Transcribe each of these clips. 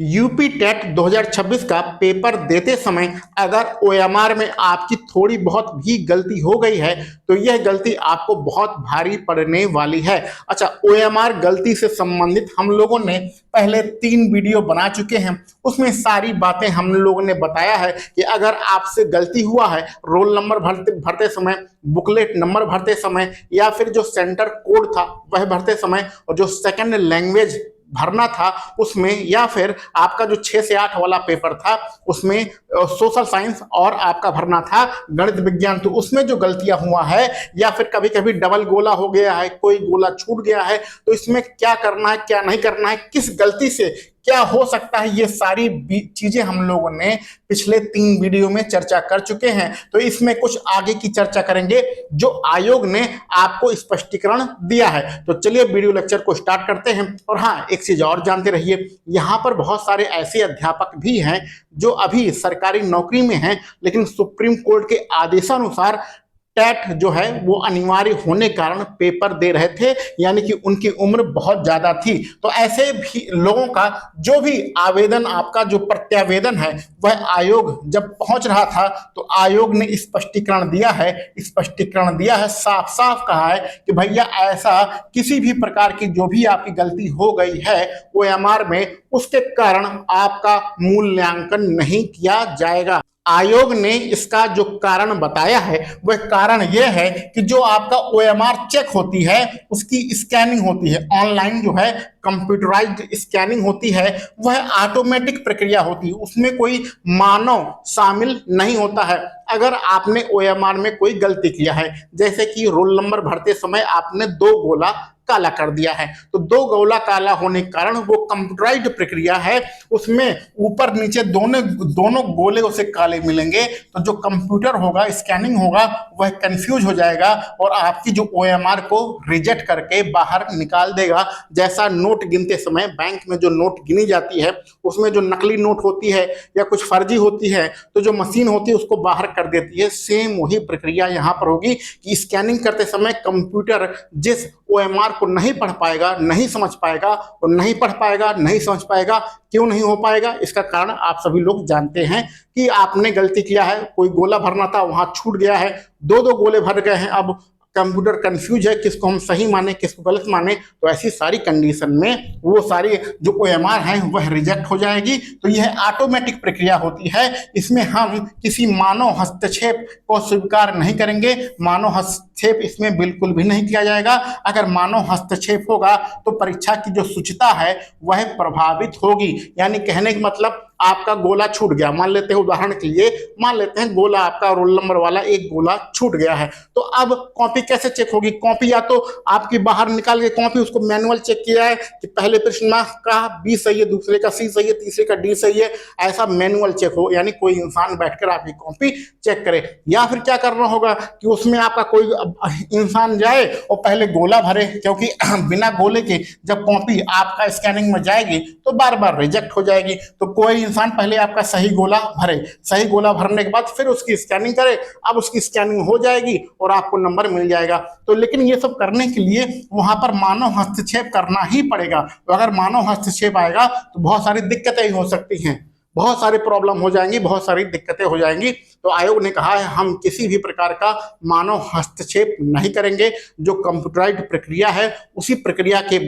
UP TET 2026 का paper देते समय अगर ओएमआर में आपकी थोड़ी बहुत भी गलती हो गई है तो यह गलती आपको बहुत भारी पड़ने वाली है। अच्छा, ओएमआर गलती से संबंधित हम लोगों ने पहले 3 वीडियो बना चुके हैं। उसमें सारी बातें हम लोगों ने बताया है कि अगर आपसे गलती हुआ है रोल नंबर भरते समय, बुकलेट नंबर भरते समय या फिर जो सेंटर कोड था वह भरते समय और जो सेकंड लैंग्वेज भरना था उसमें, या फिर आपका जो 6 से 8 वाला पेपर था उसमें सोशल साइंस और आपका भरना था गणित विज्ञान, तो उसमें जो गलतियां हुआ है या फिर कभी कभी डबल गोला हो गया है, कोई गोला छूट गया है, तो इसमें क्या करना है क्या नहीं करना है, किस गलती से क्या हो सकता है, ये सारी चीजें हम लोगों ने पिछले 3 वीडियो में चर्चा कर चुके हैं। तो इसमें कुछ आगे की चर्चा करेंगे जो आयोग ने आपको स्पष्टीकरण दिया है। तो चलिए वीडियो लेक्चर को स्टार्ट करते हैं। और हाँ, एक चीज और जानते रहिए, यहाँ पर बहुत सारे ऐसे अध्यापक भी हैं जो अभी सरकारी नौकरी में हैं लेकिन सुप्रीम कोर्ट के आदेशानुसार टेट जो है वो अनिवार्य होने कारण पेपर दे रहे थे, यानी कि उनकी उम्र बहुत ज्यादा थी। तो ऐसे भी लोगों का जो भी आवेदन, आपका जो प्रत्यावेदन है वह आयोग जब पहुंच रहा था तो आयोग ने स्पष्टीकरण दिया है, साफ साफ कहा है कि भैया ऐसा किसी भी प्रकार की जो भी आपकी गलती हो गई है ओएमआर में, उसके कारण आपका मूल्यांकन नहीं किया जाएगा। आयोग ने इसका जो कारण बताया है वह कारण यह है कि जो आपका ओएमआर चेक होती है उसकी स्कैनिंग होती है, ऑनलाइन जो है कंप्यूटराइज्ड स्कैनिंग होती है, वह ऑटोमेटिक प्रक्रिया होती है, उसमें कोई मानव शामिल नहीं होता है। अगर आपने ओएमआर में कोई गलती किया है, जैसे कि रोल नंबर भरते समय आपने 2 गोला काला कर दिया है, तो 2 गोला काला होने के कारण वो कंप्यूटराइज्ड प्रक्रिया है, उसमें ऊपर नीचे दोनों गोले उसे काले मिलेंगे, तो जो कंप्यूटर होगा, स्कैनिंग होगा, वह कंफ्यूज हो जाएगा और आपकी जो ओएमआर को रिजेक्ट करके बाहर निकाल देगा। जैसा नोट गिनते समय बैंक में जो नोट गिनी जाती है उसमें जो नकली नोट होती है या कुछ फर्जी होती है तो जो मशीन होती है उसको बाहर कर देती है, सेम वही प्रक्रिया यहाँ पर होगी कि स्कैनिंग करते समय कंप्यूटर जिस ओएमआर को नहीं पढ़ पाएगा, नहीं समझ पाएगा, और नहीं पढ़ पाएगा, नहीं समझ पाएगा, क्यों नहीं हो पाएगा, इसका कारण आप सभी लोग जानते हैं कि आपने गलती किया है, कोई गोला भरना था वहां छूट गया है, 2 गोले भर गए हैं, अब कंप्यूटर कंफ्यूज है किसको हम सही माने किसको गलत माने, तो ऐसी सारी कंडीशन में वो सारी जो ओएमआर है वह रिजेक्ट हो जाएगी। तो यह ऑटोमेटिक प्रक्रिया होती है, इसमें हम किसी मानव हस्तक्षेप को स्वीकार नहीं करेंगे, मानव हस्तक्षेप इसमें बिल्कुल भी नहीं किया जाएगा। अगर मानव हस्तक्षेप होगा तो परीक्षा की जो शुचिता है वह प्रभावित होगी, यानी कहने का मतलब आपका गोला छूट गया, मान लेते हैं उदाहरण के लिए, मान लेते हैं गोला आपका रोल नंबर वाला 1 गोला छूट गया है, तो अब कॉपी कैसे चेक होगी? कॉपी या तो आपकी बाहर निकाल के कॉपी उसको मैनुअल चेक किया है कि पहले प्रश्न का बी सही है, दूसरे का सी सही है, तीसरे का डी सही है, ऐसा मैनुअल चेक हो, यानी कोई इंसान बैठकर आपकी कॉपी चेक करे। या फिर क्या करना होगा कि उसमें आपका कोई इंसान जाए और पहले गोला भरे, क्योंकि बिना गोले के जब कॉपी आपका स्कैनिंग में जाएगी तो बार बार रिजेक्ट हो जाएगी। तो कोई इंसान पहले आपका सही गोला भरे, सही गोला भरने के बाद फिर उसकी स्कैनिंग करे, अब उसकी स्कैनिंग हो जाएगी और आपको नंबर मिल जाएगा। तो लेकिन ये सब करने के लिए वहां पर मानव हस्तक्षेप करना ही पड़ेगा। तो अगर मानव हस्तक्षेप आएगा तो बहुत सारी दिक्कतें हो सकती हैं, बहुत सारी प्रॉब्लम हो जाएंगी, बहुत सारी दिक्कतें हो जाएंगी। तो आयोग ने कहा है हम किसी भी प्रकार का मानव हस्तक्षेप नहीं करेंगे, जो कंप्यूटराइज्ड प्रक्रिया है उसी प्रक्रिया के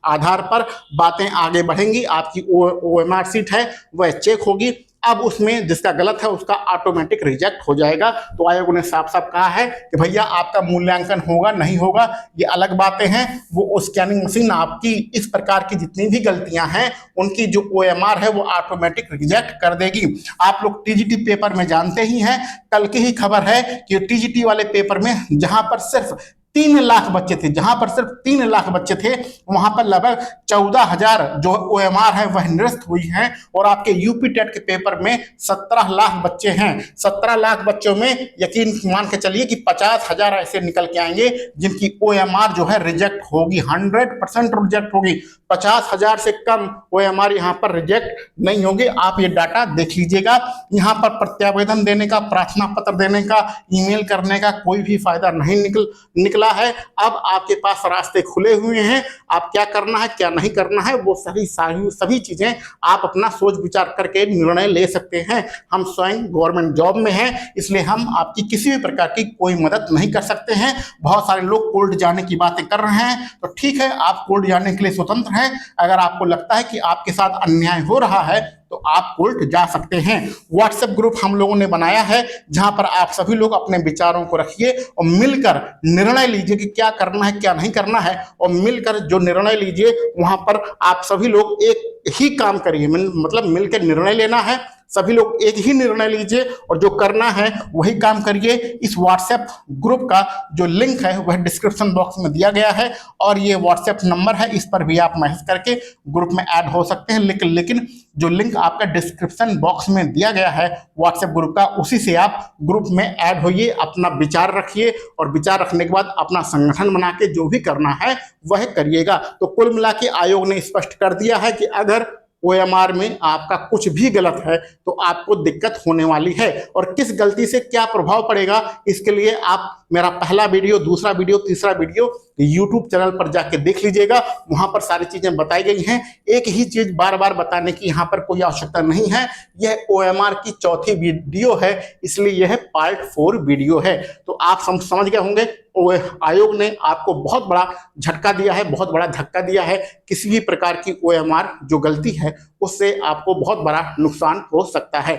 आधार पर बातें आगे बढ़ेंगी। आपकी ओएमआर सीट है वह चेक होगी, अब उसमें जिसका गलत है उसका ऑटोमेटिक रिजेक्ट हो जाएगा। तो आयोग ने साफ साफ कहा है कि भैया आपका मूल्यांकन होगा नहीं होगा ये अलग बातें हैं, वो स्कैनिंग मशीन आपकी इस प्रकार की जितनी भी गलतियां हैं उनकी जो ओएमआर है वो ऑटोमेटिक रिजेक्ट कर देगी। आप लोग टीजीटी पेपर में जानते ही हैं, कल की ही खबर है कि टीजीटी वाले पेपर में जहां पर सिर्फ 3 लाख बच्चे थे, जहां पर सिर्फ 3 लाख बच्चे थे, वहां पर लगभग 14,000 जो ओएमआर है वह निरस्त हुई हैं। और आपके यूपी टेट के पेपर में 17 लाख बच्चे हैं, 17 लाख बच्चों में यकीन मान के चलिए कि 50,000 ऐसे निकल के आएंगे जिनकी ओएमआर जो है रिजेक्ट होगी, 100% रिजेक्ट होगी। 50,000 से कम ओएमआर यहाँ पर रिजेक्ट नहीं होगी। आप ये डाटा देख लीजिएगा। यहाँ पर प्रत्यावेदन देने का, प्रार्थना पत्र देने का, ईमेल करने का कोई भी फायदा नहीं निकल निकला है। अब आपके पास रास्ते खुले हुए हैं, आप क्या करना है क्या नहीं करना है वो सभी चीजें आप अपना सोच विचार करके निर्णय ले सकते हैं। हम स्वयं गवर्नमेंट जॉब में हैं, इसलिए हम आपकी किसी भी प्रकार की कोई मदद नहीं कर सकते हैं। बहुत सारे लोग कोर्ट जाने की बातें कर रहे हैं, तो ठीक है, आप कोर्ट जाने के लिए स्वतंत्र हैं। अगर आपको लगता है कि आपके साथ अन्याय हो रहा है तो आप कोर्ट जा सकते हैं। व्हाट्सएप ग्रुप हम लोगों ने बनाया है, जहां पर आप सभी लोग अपने विचारों को रखिए और मिलकर निर्णय लीजिए कि क्या करना है क्या नहीं करना है, और मिलकर जो निर्णय लीजिए वहां पर आप सभी लोग एक ही काम करिए, मतलब मिलकर निर्णय लेना है। सभी लोग एक ही निर्णय लीजिए और जो करना है वही काम करिए। इस व्हाट्सएप ग्रुप का जो लिंक है वह डिस्क्रिप्शन बॉक्स में दिया गया है, और ये व्हाट्सएप नंबर है, इस पर भी आप मैसेज करके ग्रुप में ऐड हो सकते हैं। लेकिन जो लिंक आपका डिस्क्रिप्शन बॉक्स में दिया गया है व्हाट्सएप ग्रुप का, उसी से आप ग्रुप में ऐड होइए, अपना विचार रखिए, और विचार रखने के बाद अपना संगठन बना के जो भी करना है वह करिएगा। तो कुल मिला के आयोग ने स्पष्ट कर दिया है कि अगर ओएमआर में आपका कुछ भी गलत है तो आपको दिक्कत होने वाली है, और किस गलती से क्या प्रभाव पड़ेगा इसके लिए आप मेरा पहला वीडियो, दूसरा वीडियो, तीसरा वीडियो यूट्यूब चैनल पर जाके देख लीजिएगा। वहां पर सारी चीजें बताई गई हैं। एक ही चीज बार बार बताने की यहाँ पर कोई आवश्यकता नहीं है। यह ओएमआर की चौथी वीडियो है, इसलिए यह पार्ट 4 वीडियो है। तो आप समझ गए होंगे आयोग ने आपको बहुत बड़ा झटका दिया है, बहुत बड़ा धक्का दिया है। किसी भी प्रकार की ओएमआर जो गलती है उससे आपको बहुत बड़ा नुकसान हो सकता है।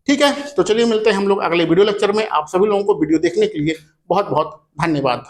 ठीक है, तो चलिए मिलते हैं हम लोग अगले वीडियो लेक्चर में। आप सभी लोगों को वीडियो देखने के लिए बहुत बहुत धन्यवाद।